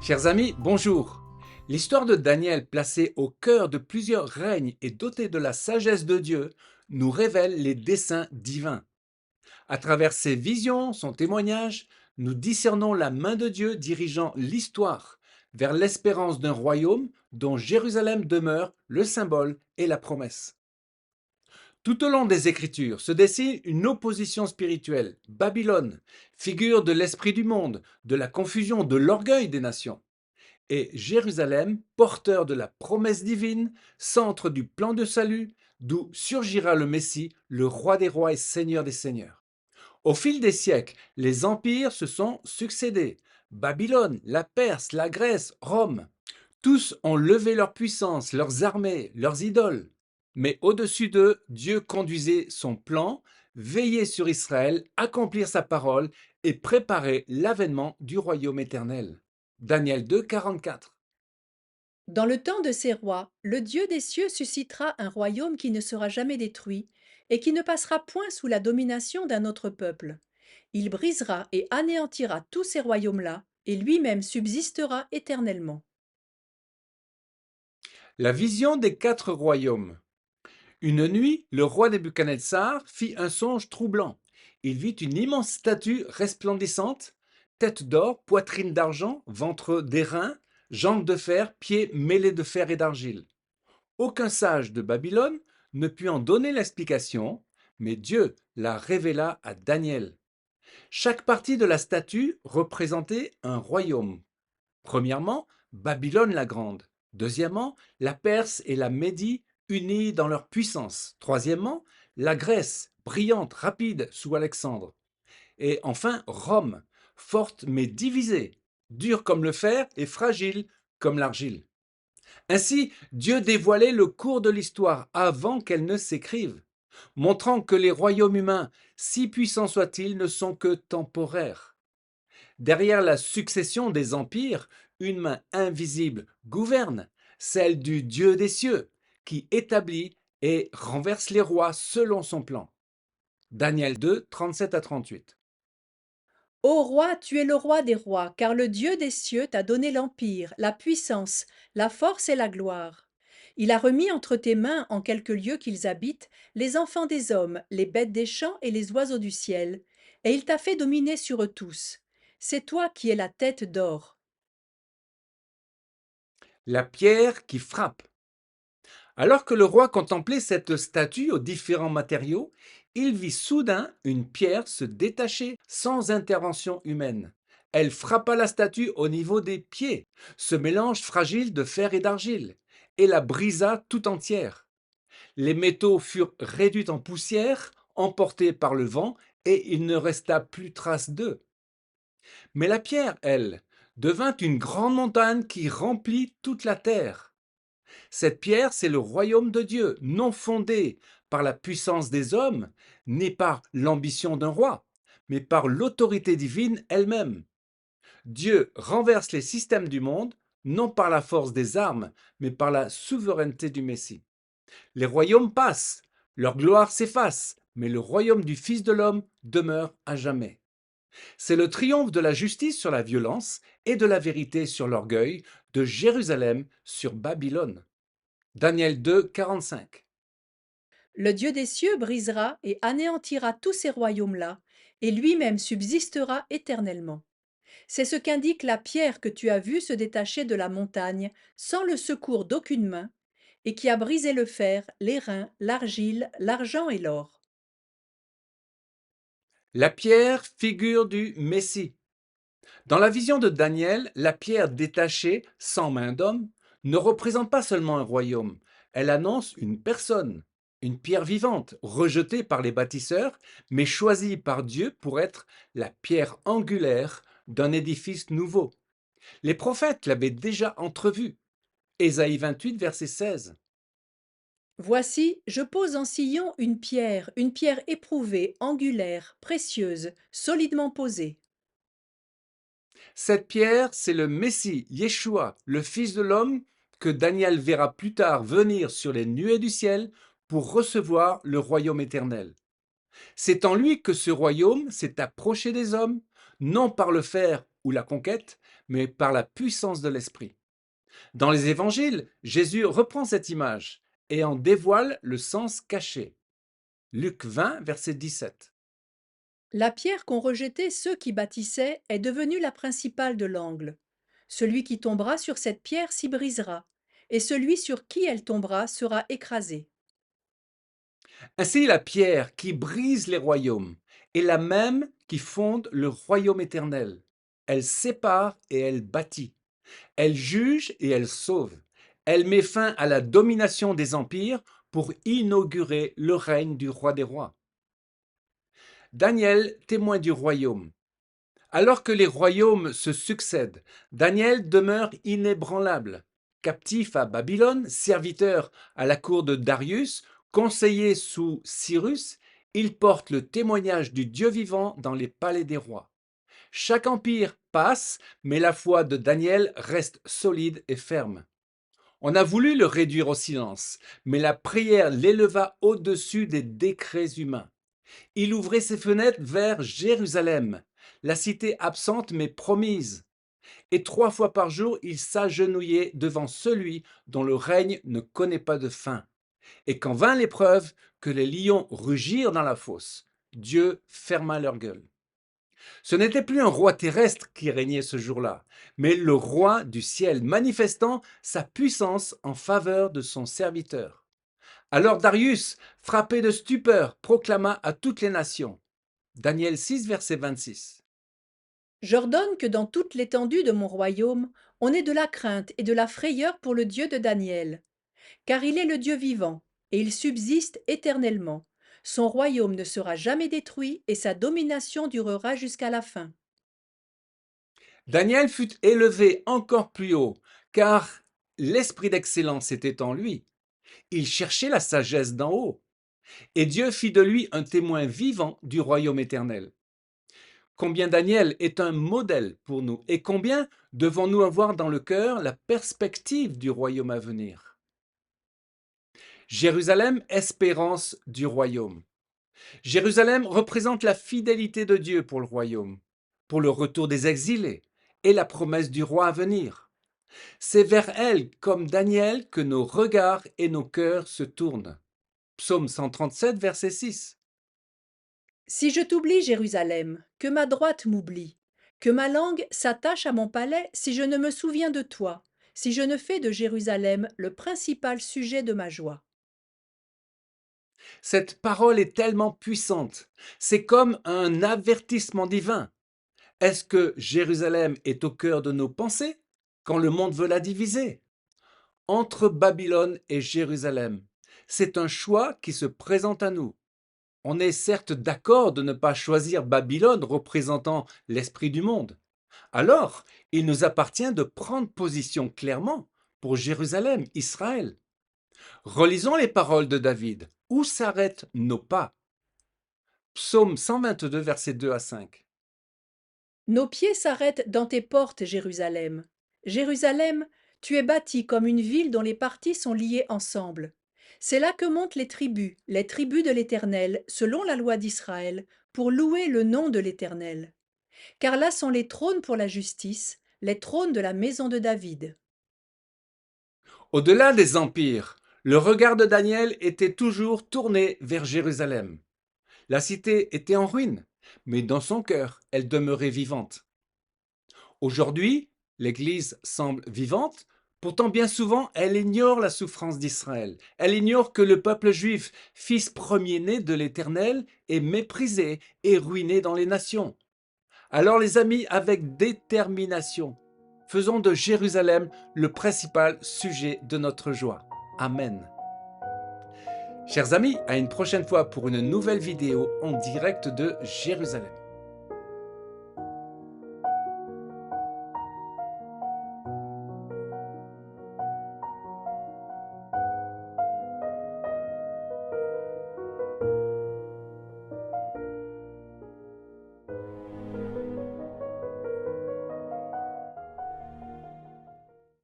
Chers amis, bonjour. L'histoire de Daniel, placé au cœur de plusieurs règnes et doté de la sagesse de Dieu, nous révèle les desseins divins. À travers ses visions, son témoignage, nous discernons la main de Dieu dirigeant l'histoire vers l'espérance d'un royaume dont Jérusalem demeure le symbole et la promesse. Tout au long des Écritures se dessine une opposition spirituelle. Babylone, figure de l'esprit du monde, de la confusion, de l'orgueil des nations, et Jérusalem, porteur de la promesse divine, centre du plan de salut, d'où surgira le Messie, le roi des rois et seigneur des seigneurs. Au fil des siècles, les empires se sont succédés. Babylone, la Perse, la Grèce, Rome. Tous ont levé leur puissance, leurs armées, leurs idoles. Mais au-dessus d'eux, Dieu conduisait son plan, veillait sur Israël, accomplir sa parole et préparer l'avènement du royaume éternel. Daniel 2, 44. Dans le temps de ces rois, le Dieu des cieux suscitera un royaume qui ne sera jamais détruit et qui ne passera point sous la domination d'un autre peuple. Il brisera et anéantira tous ces royaumes-là, et lui-même subsistera éternellement. La vision des quatre royaumes. Une nuit, le roi Nebuchadnezzar fit un songe troublant. Il vit une immense statue resplendissante, tête d'or, poitrine d'argent, ventre d'airain, jambes de fer, pieds mêlés de fer et d'argile. Aucun sage de Babylone ne put en donner l'explication, mais Dieu la révéla à Daniel. Chaque partie de la statue représentait un royaume. Premièrement, Babylone la Grande. Deuxièmement, la Perse et la Médie unies dans leur puissance. Troisièmement, la Grèce, brillante, rapide, sous Alexandre. Et enfin, Rome, forte mais divisée, dure comme le fer et fragile comme l'argile. Ainsi, Dieu dévoilait le cours de l'histoire avant qu'elle ne s'écrive, montrant que les royaumes humains, si puissants soient-ils, ne sont que temporaires. Derrière la succession des empires, une main invisible gouverne, celle du Dieu des cieux, qui établit et renverse les rois selon son plan. Daniel 2, 37 à 38. Ô roi, tu es le roi des rois, car le Dieu des cieux t'a donné l'empire, la puissance, la force et la gloire. Il a remis entre tes mains, en quelque lieu qu'ils habitent, les enfants des hommes, les bêtes des champs et les oiseaux du ciel, et il t'a fait dominer sur eux tous. C'est toi qui es la tête d'or. La pierre qui frappe. Alors que le roi contemplait cette statue aux différents matériaux, il vit soudain une pierre se détacher sans intervention humaine. Elle frappa la statue au niveau des pieds, ce mélange fragile de fer et d'argile, et la brisa tout entière. Les métaux furent réduits en poussière, emportés par le vent, et il ne resta plus trace d'eux. Mais la pierre, elle, devint une grande montagne qui remplit toute la terre. Cette pierre, c'est le royaume de Dieu, non fondé par la puissance des hommes, ni par l'ambition d'un roi, mais par l'autorité divine elle-même. Dieu renverse les systèmes du monde, non par la force des armes, mais par la souveraineté du Messie. Les royaumes passent, leur gloire s'efface, mais le royaume du Fils de l'homme demeure à jamais. C'est le triomphe de la justice sur la violence et de la vérité sur l'orgueil, de Jérusalem sur Babylone. Daniel 2, 45. Le Dieu des cieux brisera et anéantira tous ces royaumes-là, et lui-même subsistera éternellement. C'est ce qu'indique la pierre que tu as vue se détacher de la montagne, sans le secours d'aucune main, et qui a brisé le fer, l'airain, l'argile, l'argent et l'or. La pierre, figure du Messie. Dans la vision de Daniel, la pierre détachée, sans main d'homme, ne représente pas seulement un royaume, elle annonce une personne, une pierre vivante, rejetée par les bâtisseurs, mais choisie par Dieu pour être la pierre angulaire d'un édifice nouveau. Les prophètes l'avaient déjà entrevu. Ésaïe 28, verset 16. Voici, je pose en Sion une pierre éprouvée, angulaire, précieuse, solidement posée. Cette pierre, c'est le Messie, Yeshua, le Fils de l'homme, que Daniel verra plus tard venir sur les nuées du ciel pour recevoir le royaume éternel. C'est en lui que ce royaume s'est approché des hommes, non par le fer ou la conquête, mais par la puissance de l'Esprit. Dans les évangiles, Jésus reprend cette image et en dévoile le sens caché. Luc 20, verset 17. La pierre qu'ont rejetée ceux qui bâtissaient est devenue la principale de l'angle. Celui qui tombera sur cette pierre s'y brisera, et celui sur qui elle tombera sera écrasé. Ainsi, la pierre qui brise les royaumes est la même qui fonde le royaume éternel. Elle sépare et elle bâtit. Elle juge et elle sauve. Elle met fin à la domination des empires pour inaugurer le règne du roi des rois. Daniel, témoin du royaume. Alors que les royaumes se succèdent, Daniel demeure inébranlable. Captif à Babylone, serviteur à la cour de Darius, conseiller sous Cyrus, il porte le témoignage du Dieu vivant dans les palais des rois. Chaque empire passe, mais la foi de Daniel reste solide et ferme. On a voulu le réduire au silence, mais la prière l'éleva au-dessus des décrets humains. Il ouvrait ses fenêtres vers Jérusalem, la cité absente mais promise. Et 3 fois par jour, il s'agenouillait devant celui dont le règne ne connaît pas de fin. Et quand vint l'épreuve, que les lions rugirent dans la fosse, Dieu ferma leur gueule. Ce n'était plus un roi terrestre qui régnait ce jour-là, mais le roi du ciel, manifestant sa puissance en faveur de son serviteur. Alors Darius, frappé de stupeur, proclama à toutes les nations. Daniel 6, verset 26. J'ordonne que dans toute l'étendue de mon royaume, on ait de la crainte et de la frayeur pour le Dieu de Daniel, car il est le Dieu vivant, et il subsiste éternellement. Son royaume ne sera jamais détruit, et sa domination durera jusqu'à la fin. Daniel fut élevé encore plus haut, car l'esprit d'excellence était en lui. Il cherchait la sagesse d'en haut, et Dieu fit de lui un témoin vivant du royaume éternel. Combien Daniel est un modèle pour nous, et combien devons-nous avoir dans le cœur la perspective du royaume à venir. Jérusalem, espérance du royaume. Jérusalem représente la fidélité de Dieu pour le royaume, pour le retour des exilés et la promesse du roi à venir. C'est vers elle, comme Daniel, que nos regards et nos cœurs se tournent. Psaume 137, verset 6. Si je t'oublie, Jérusalem, que ma droite m'oublie, que ma langue s'attache à mon palais si je ne me souviens de toi, si je ne fais de Jérusalem le principal sujet de ma joie. Cette parole est tellement puissante. C'est comme un avertissement divin. Est-ce que Jérusalem est au cœur de nos pensées quand le monde veut la diviser? Entre Babylone et Jérusalem, c'est un choix qui se présente à nous. On est certes d'accord de ne pas choisir Babylone représentant l'esprit du monde. Alors, il nous appartient de prendre position clairement pour Jérusalem, Israël. Relisons les paroles de David. Où s'arrêtent nos pas? Psaume 122, versets 2 à 5. Nos pieds s'arrêtent dans tes portes, Jérusalem. Jérusalem, tu es bâtie comme une ville dont les parties sont liées ensemble. C'est là que montent les tribus de l'Éternel, selon la loi d'Israël, pour louer le nom de l'Éternel. Car là sont les trônes pour la justice, les trônes de la maison de David. Au-delà des empires, le regard de Daniel était toujours tourné vers Jérusalem. La cité était en ruine, mais dans son cœur, elle demeurait vivante. Aujourd'hui, l'Église semble vivante, pourtant bien souvent, elle ignore la souffrance d'Israël. Elle ignore que le peuple juif, fils premier-né de l'Éternel, est méprisé et ruiné dans les nations. Alors les amis, avec détermination, faisons de Jérusalem le principal sujet de notre joie. Amen. Chers amis, à une prochaine fois pour une nouvelle vidéo en direct de Jérusalem.